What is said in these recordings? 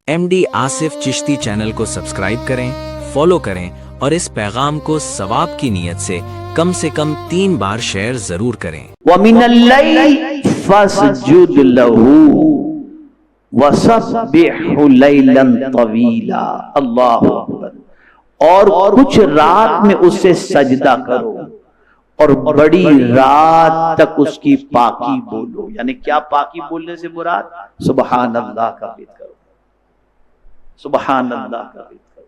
MD Asif Chishti channel को subscribe करें, follow करें और इस पैगाम को सवाब की नीयत से कम 3 बार शेयर जरूर करें। वमिनल लैल फस्जुद लहू वसब्बिहु लैलन तवीला। अल्लाहु अकबर। और कुछ रात में उससे सजदा करो और बड़ी रात तक उसकी पाकी बोलो। यानी क्या पाकी बोलने से मुराद? सुबहान अल्लाह का जिक्र करो, सुबहान अल्लाह का जिक्र करो।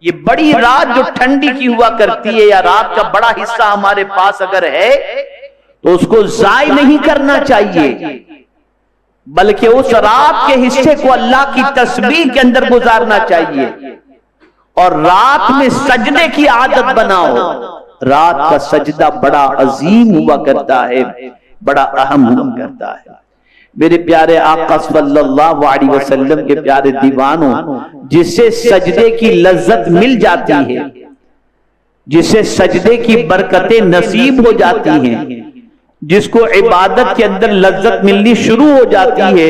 ये बड़ी रात जो ठंडी की हुआ करती है, या रात का बड़ा हिस्सा हमारे पास अगर है तो उसको जाय नहीं करना चाहिए, बल्कि उस रात के हिस्से को अल्लाह की तस्बीह के अंदर गुजारना चाहिए। और रात में सजदे की आदत बनाओ। रात का सजदा बड़ा अजीम हुआ करता है, बड़ा अहम हुआ करता है। मेरे प्यारे आका सल्लल्लाहु अलैहि वसल्लम के प्यारे दीवानों, जिससे सजदे की लज्जत मिल जाती है, जिसे सजदे की बरकतें नसीब हो जाती हैं, जिसको इबादत के अंदर लज्जत मिलनी शुरू हो जाती है,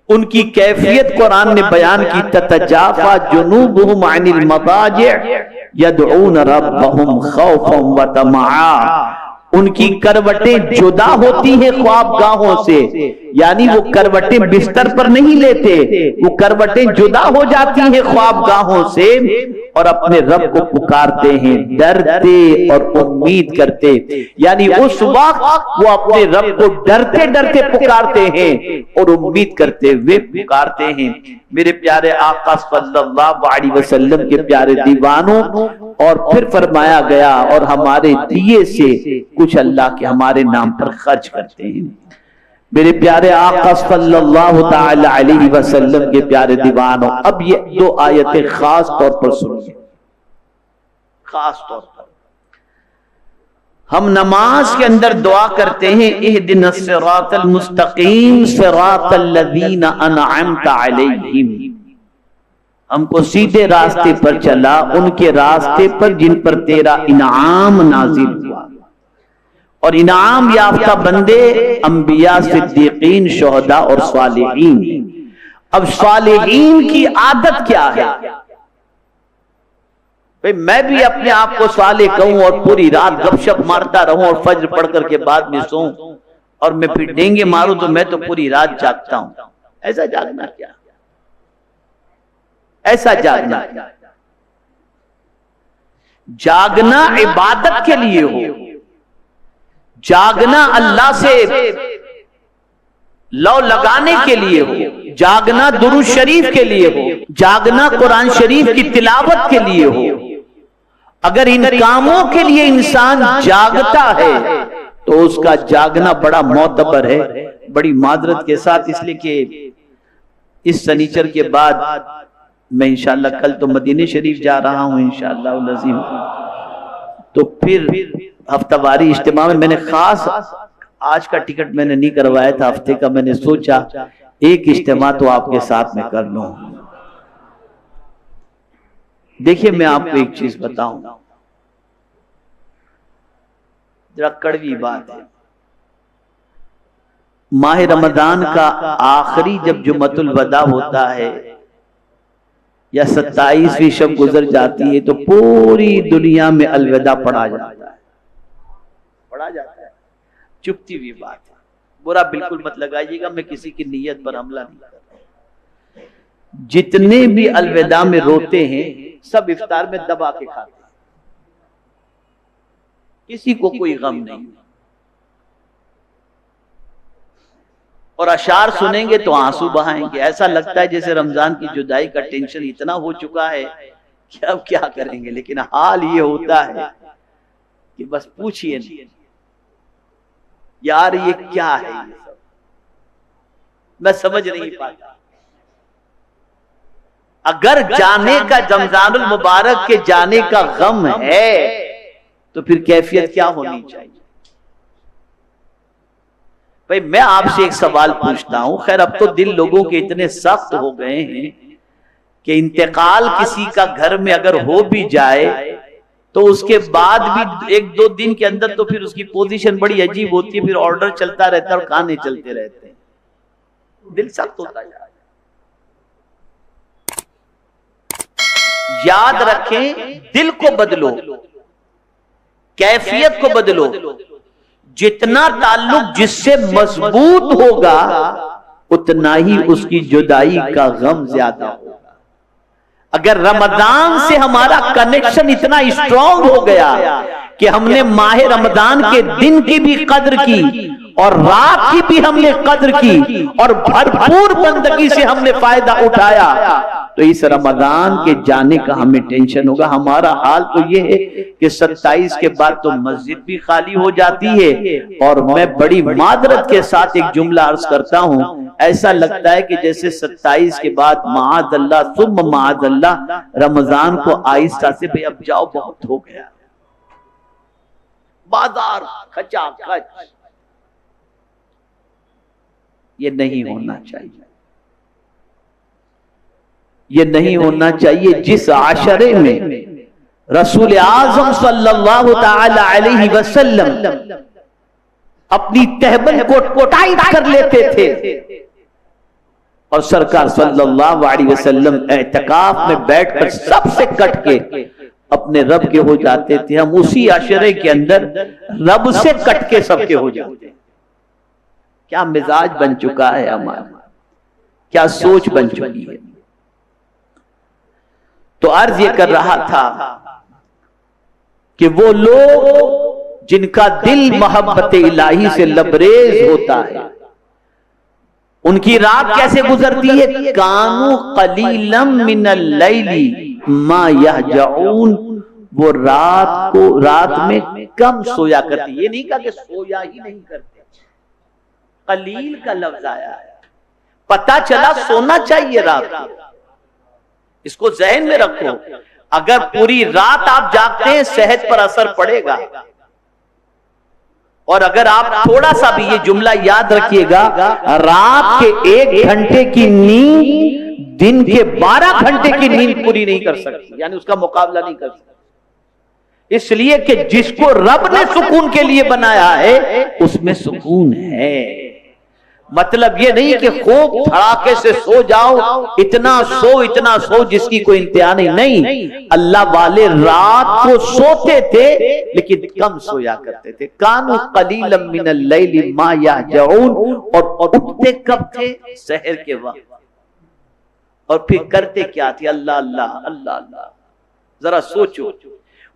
उनकी कैफियत कुरान ने बयान की। ततजाफा जुनूबुहुम अनिल मदाजिअ यदऊन रब्बहुम खौफन व तमआ। उनकी करवटें जुदा होती हैं ख्वाबगाहों से, यानी वो करवटें बिस्तर पर नहीं लेते, वो करवटें जुदा हो जाती हैं ख्वाबगाहों से और अपने रब को पुकारते हैं, डरते और उम्मीद करते। यानी उस वक्त वो अपने रब को डरते डरते पुकारते हैं और उम्मीद करते हुए पुकारते हैं। मेरे प्यारे आका सल्लल्लाहु अलैहि वसल्लम के प्यारे दीवानों, और फिर फरमाया गया और हमारे दिए से कुछ अल्लाह के हमारे नाम पर खर्च करते हैं। मेरे प्यारे आका सल्लल्लाहु ताला अलैहि वसल्लम के प्यारे दीवानों, अब ये 2 आयतें खास तौर पर सुनिए। खास तौर पर हम नमाज के अंदर दुआ करते हैं, इहदिनस सिरातल मुस्तकीम सिरातल लज़ीना अनअमता अलैहिम। हमको सीधे रास्ते पर चला, उनके रास्ते पर जिन पर तेरा इनाम नाजिल हुआ। और इनाम याफ्ता बंदे अंबिया, सिद्दीकीन, शुहदा और सालिहीन। अब सालिहीन की आदत क्या है? भाई मैं भी अपने आप को सालिह कहूं और पूरी रात गपशप मारता रहूं और फज्र पढ़ करके बाद में सोऊं और मैं फिर डेंगे मारूं तो मैं तो पूरी रात जागता हूं। ऐसा जागना क्या? ऐसा जागना क्या? जागना इबादत के लिए हो, जागना अल्लाह से लौ लगाने के लिए हो, जागना दुरूद शरीफ के लिए हो, जागना कुरान शरीफ की तिलावत के लिए हो। अगर इन कामों के लिए इंसान जागता है तो उसका जागना बड़ा मोतबर है। बड़ी माजरत के साथ, इसलिए कि इस शनिचर के बाद मैं इंशाअल्लाह कल तो मदीने शरीफ जा रहा हूं इंशाअल्लाह लज़ीम, तो फिर हफ्तावारी इज्तिमा में मैंने खास आज का टिकट मैंने नहीं करवाया था, हफ्ते का मैंने सोचा एक इज्तिमा तो आपके साथ में कर लूं। देखिए मैं आपको एक चीज बताऊं, जरा कड़वी बात है। माह रमजान का आखिरी जब जुम्मतुल वदा होता है या 27वीं शब गुजर जाती है तो पूरी दुनिया में अलविदा पढ़ा जाता है, पढ़ा जाता है। चुपती हुई बात है, बुरा बिल्कुल मत लगाइएगा, मैं किसी की नीयत पर हमला नहीं कर रहा। जितने भी अलविदा में रोते हैं सब इफ्तार में दबा के खाते हैं, किसी को कोई गम नहीं। और अशार सुनेंगे तो आंसू बहाएंगे। ऐसा लगता है जैसे रमजान की जुदाई का टेंशन इतना हो चुका है कि अब क्या करेंगे। लेकिन हाल ये होता है कि बस पूछिए नहीं यार ये क्या है, ये सब मैं समझ नहीं पाता। अगर जाने का रमजानुल मुबारक के जाने का गम है तो फिर कैफियत क्या होनी चाहिए? भाई मैं आपसे एक सवाल पूछता हूं, खैर अब तो दिल लोगों के इतने सख्त हो गए हैं कि इंतकाल किसी का घर में अगर हो भी जाए तो उसके बाद भी 1-2 दिन के अंदर तो फिर उसकी पोजीशन बड़ी अजीब होती है, फिर ऑर्डर चलता रहता है और खाने चलते रहते हैं। دل سخت ہوتا جا رہا ہے. یاد رکھیں دل کو بدلو, کیفیت کو بدلو. جتنا تعلق جس سے مضبوط ہوگا اتنا ہی اس کی جدائی کا غم زیادہ ہوگا. اگر رمضان سے ہمارا کنیکشن اتنا اسٹرانگ ہو گیا کہ ہم نے ماہ رمضان کے دن کی بھی قدر کی اور رات کی بھی ہم نے قدر کی اور بھرپور بندگی سے ہم نے فائدہ اٹھایا, تو اس رمضان کے جانے کا ہمیں ٹینشن ہوگا. ہمارا حال تو یہ ہے کہ 27 کے بعد تو مسجد بھی خالی ہو جاتی ہے. اور میں بڑی معذرت کے ساتھ ایک جملہ عرض کرتا ہوں, ایسا لگتا ہے کہ جیسے 27 کے بعد معاذ اللہ ثم معاذ اللہ رمضان کو آہستہ سے بھئی اب جاؤ بہت ہو گیا, بازار کھچا کھچ. یہ نہیں ہونا چاہیے, یہ نہیں ہونا چاہیے. جس عشرے میں رسول اعظم صلی اللہ تعالی علیہ وسلم اپنی تہبند کو ٹائٹ کر لیتے تھے اور سرکار صلی اللہ علیہ وسلم اعتکاف میں بیٹھ کر سب سے کٹ کے اپنے رب کے ہو جاتے تھے, ہم اسی عشرے کے اندر رب سے کٹ کے سب کے ہو جاتے ہیں. کیا مزاج بن چکا ہے ہمارا, کیا سوچ بن چکی ہے. تو عرض یہ کر رہا تھا کہ وہ لوگ جن کا دل محبت الہی سے لبریز ہوتا ہے, ان کی رات کیسے گزرتی ہے؟ کانوا قلیلا من اللیل ما یہجعون, وہ رات میں کم سویا کرتی. یہ نہیں کہا کہ سویا ہی نہیں کرتے, قلیل کا لفظ آیا ہے. پتا چلا سونا چاہیے رات کو, اس کو ذہن میں رکھو. اگر پوری رات آپ جاگتے ہیں صحت پر اثر پڑے گا, اور اگر آپ تھوڑا سا بھی یہ جملہ یاد رکھیے گا, رات کے 1 گھنٹے کی نیند دن کے 12 گھنٹے کی نیند پوری نہیں کر سکتی, یعنی اس کا مقابلہ نہیں کر سکتی. اس لیے کہ جس کو رب نے سکون کے لیے بنایا ہے اس میں سکون ہے. مطلب یہ نہیں کہ خوب دھڑاکے سے سو جاؤ, اتنا سو جس کی کوئی انتہا نہیں. اللہ والے رات کو سوتے تھے لیکن کم سویا کرتے تھے. کانوا قلیلا من اللیل ما یہجعون, اور اٹھتے کب تھے؟ سحر کے وقت. اور پھر کرتے کیا تھے؟ اللہ اللہ اللہ اللہ. ذرا سوچو.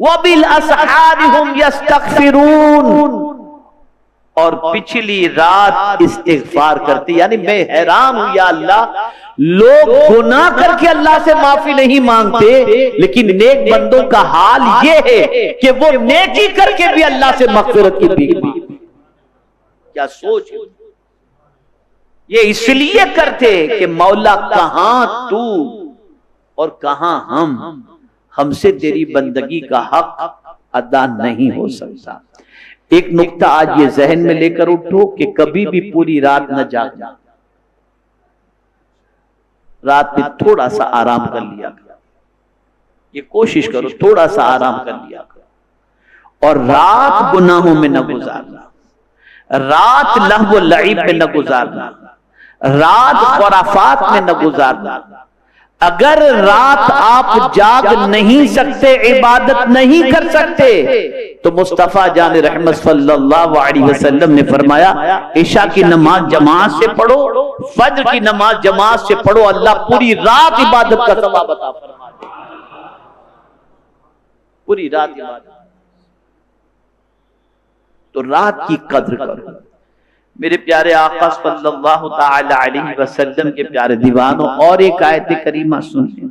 وَبِالْأَسْحَارِ هُمْ يَسْتَغْفِرُونَ, اور پچھلی رات استغفار کرتے. یعنی میں حیران ہوں یا اللہ, لوگ گناہ کر کے اللہ سے معافی نہیں مانگتے لیکن نیک بندوں کا حال یہ ہے کہ وہ نیکی کر کے بھی اللہ سے مغفرت کی بھیک مانگتے. کیا سوچ. یہ اس لیے کرتے کہ مولا کہاں تو اور کہاں ہم سے تیری بندگی کا حق ادا نہیں ہو سکتا. ایک نقطہ آج یہ ذہن میں لے کر اٹھو کہ کبھی بھی پوری رات نہ جاگنا, رات میں تھوڑا سا آرام کر لیا کرو. یہ کوشش کرو تھوڑا سا آرام کر لیا کرو. اور رات گناہوں میں نہ گزارنا, رات لہو و لعب میں نہ گزارنا, رات خرافات میں نہ گزارنا. اگر رات آپ جاگ نہیں سکتے, عبادت نہیں کر سکتے, تو مصطفیٰ جان رحمت صلی اللہ علیہ وسلم نے فرمایا عشاء کی نماز جماعت سے پڑھو, فجر کی نماز جماعت سے پڑھو, اللہ پوری رات عبادت کا ثواب عطا فرما دے. پوری رات عبادت. تو رات کی قدر کرو. میرے پیارے آقا صلی اللہ تعالی علیہ وسلم کے پیارے دیوانوں, اور ایک آیت کریمہ سنیں.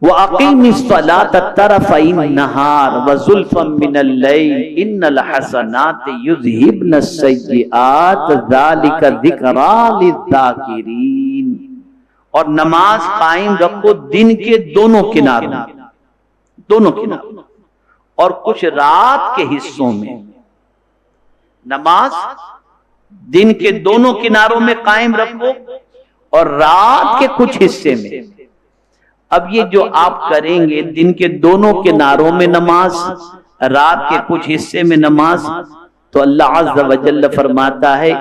وَأَقِيمِ الصَّلَاةَ طَرَفَيِ النَّهَارِ وَزُلْفًا مِّنَ اللَّيْلِ إِنَّ الْحَسَنَاتِ يُذْهِبْنَ السَّيِّئَاتِ ذَلِكَ ذِكْرَىٰ لِلذَّاكِرِينَ. اور نماز قائم رکھو دن کے دونوں کناروں, اور کچھ رات کے حصوں میں. نماز دن کے دونوں کناروں میں قائم رکھو اور رات کے کچھ حصے میں. اب یہ جو آپ کریں گے دن کے دونوں کناروں میں نماز, رات کے کچھ حصے میں نماز, تو اللہ عز و جل فرماتا ہے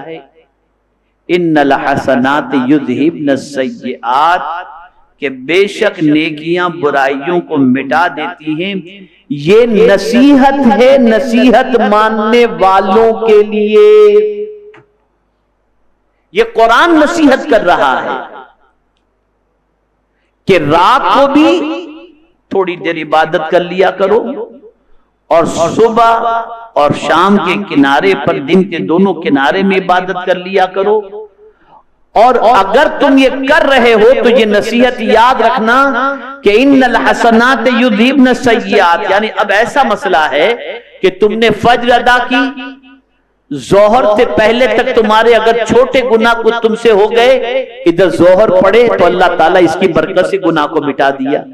इन्नल हसनात युज़हिब्न सय्यिआत, कि बेशक नेकियां बुराइयों को मिटा देती हैं। ये नसीहत है नसीहत मानने वालों के लिए। ये कुरान नसीहत कर रहा है कि रात को भी थोड़ी देर इबादत कर लिया करो, और सुबह और शाम के किनारे पर, दिन के दोनों किनारे में इबादत कर लिया करो। और अगर तुम ये कर रहे हो तो ये नसीहत याद रखना कि इन्नल हसनात युज़हिब्न सय्यिआत, यानी अब ऐसा मसला है कि तुमने फज्र अदा की, जोहर से पहले तक तुम्हारे अगर छोटे गुनाह कुछ तुमसे हो गए, इधर जोहर पढ़े तो अल्लाह ताला इसकी बरकत से गुनाह को मिटा दिया।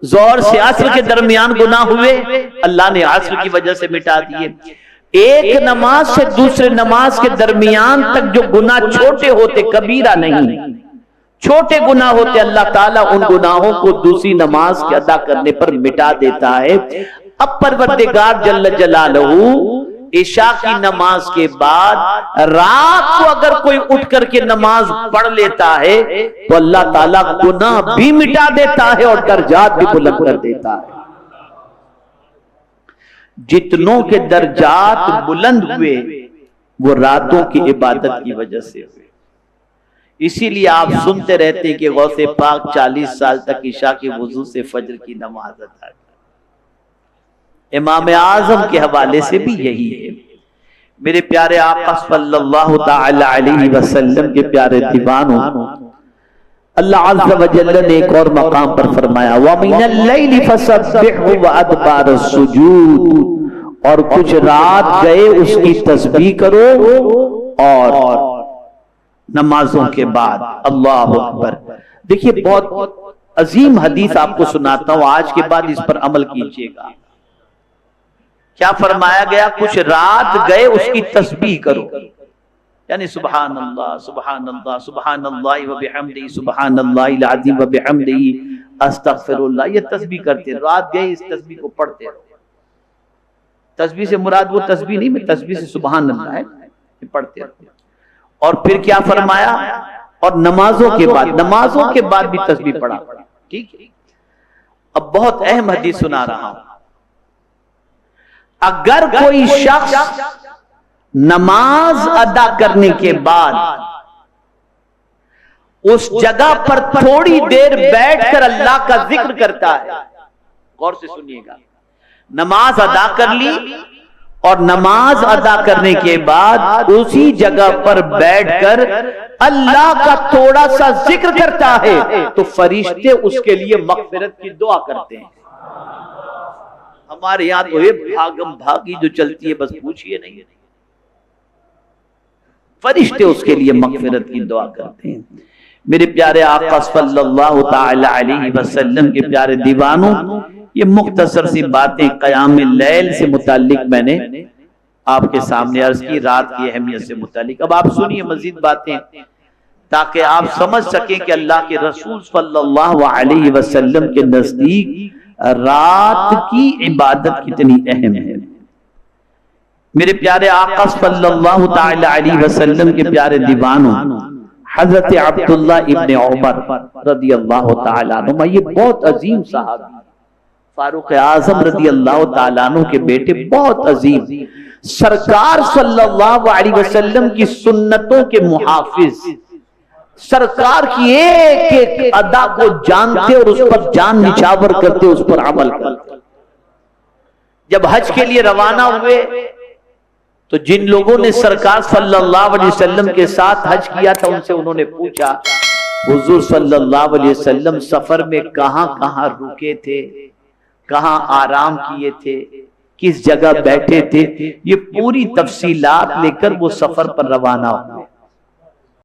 जोहर से असर के दरमियान गुनाह हुए, अल्लाह ने असर की वजह से मिटा दिए। एक नमाज से दूसरे नमाज के दरमियान तक जो गुनाह छोटे होते, कबीरा नहीं, छोटे गुनाह होते, अल्लाह ताला उन गुनाहों को दूसरी नमाज के अदा करने पर मिटा देता है। अब परवरदिगार जल्ल जलालहू इशा की नमाज के बाद रात को अगर कोई उठ करके नमाज पढ़ लेता है तो अल्लाह ताला गुनाह भी मिटा देता है और दर्जात भी बुलंद कर देता है। जितनों के दर्जात बुलंद हुए वो रातों की इबादत की वजह से हुए। इसीलिए आप सुनते रहते कि गौसे पाक 40 साल तक इशा के वुजू से फजर की नमाज अदा की। इमाम आजम के हवाले से भी यही है। मेरे प्यारे आका सल्लल्लाहु तआला अलैहि वसल्लम के प्यारे दीवानों, अल्लाह अज़्ज़ व जल्ल ने एक और मकाम पर फरमाया, व मिनल लैलि फसब्बिहु व अदबार सुजूद, और कुछ रात गए उसकी तस्बीह करो और नमाजों के बाद अल्लाहु अकबर। देखिए बहुत अजीम हदीस आपको सुनाता हूं, आज के बाद इस पर अमल कीजिएगा। क्या फरमाया गया? कुछ रात गए उसकी तस्बीह करो, यानी सुभान अल्लाह सुभान अल्लाह सुभान अल्लाह व बिहम्दिही सुभान अल्लाहिल अज़ीम व बिहम्दिही अस्तगफिरुल्लाह। ये तस्बीह करते, रात गए इस तस्बीह को पढ़ते रहो। तस्बीह से मुराद वो तस्बीह नहीं, मैं तस्बीह से सुभान अल्लाह है, पढ़ते रहो। और फिर क्या फरमाया? और नमाजों के बाद भी तस्बीह पढ़ा। ठीक है, अब बहुत अहम हदीस सुना रहा हूं। अगर कोई शख्स नमाज अदा करने के बाद उस जगह पर थोड़ी देर बैठकर अल्लाह का जिक्र करता है, गौर से सुनिएगा, नमाज अदा कर ली और नमाज अदा करने के बाद उसी जगह पर बैठकर अल्लाह का थोड़ा सा जिक्र करता है तो फरिश्ते उसके लिए मगफिरत की दुआ करते हैं। हमारे यहां तो ये भागम भागी जो चलती है, बस पूछिए नहीं, फरिश्ते उसके लिए मगफिरत की दुआ करते हैं। मेरे प्यारे आका सल्लल्लाहु तआला अलैहि वसल्लम के प्यारे दीवानों, ये मुख्तसर सी बातें क़याम लैल से मुताल्लिक मैंने आपके सामने अर्ज की, रात की अहमियत से मुताल्लिक। अब आप सुनिए मजीद बातें ताकि आप समझ सकें कि अल्लाह के रसूल सल्लल्लाहु अलैहि वसल्लम के नजदीक रात की इबादत कितनी अहम है। मेरे प्यारे आका सल्लल्लाहु तआला अलैहि वसल्लम के प्यारे दीवानों, हजरत अब्दुल्लाह इब्न उमर रदियल्लाहु तआला अन्हुमा, ये बहुत अजीम सहाबी, फारूक आजम रदियल्लाहु तआला अन्हु के बेटे, बहुत अजीम, सरकार सल्लल्लाहु अलैहि वसल्लम की सुन्नतों के मुहाफिज, सरकार की एक एक अदा को जानते और उस पर जान निछावर करते, उस पर अमल करते। जब हज के लिए रवाना हुए तो जिन लोगों ने सरकार सल्लल्लाहु अलैहि वसल्लम के साथ हज किया था उनसे उन्होंने पूछा, हुजूर सल्लल्लाहु अलैहि वसल्लम सफर में कहां कहां रुके थे, कहां आराम किए थे, किस जगह बैठे थे, ये पूरी तफसीलात लेकर वो सफर पर रवाना हुए।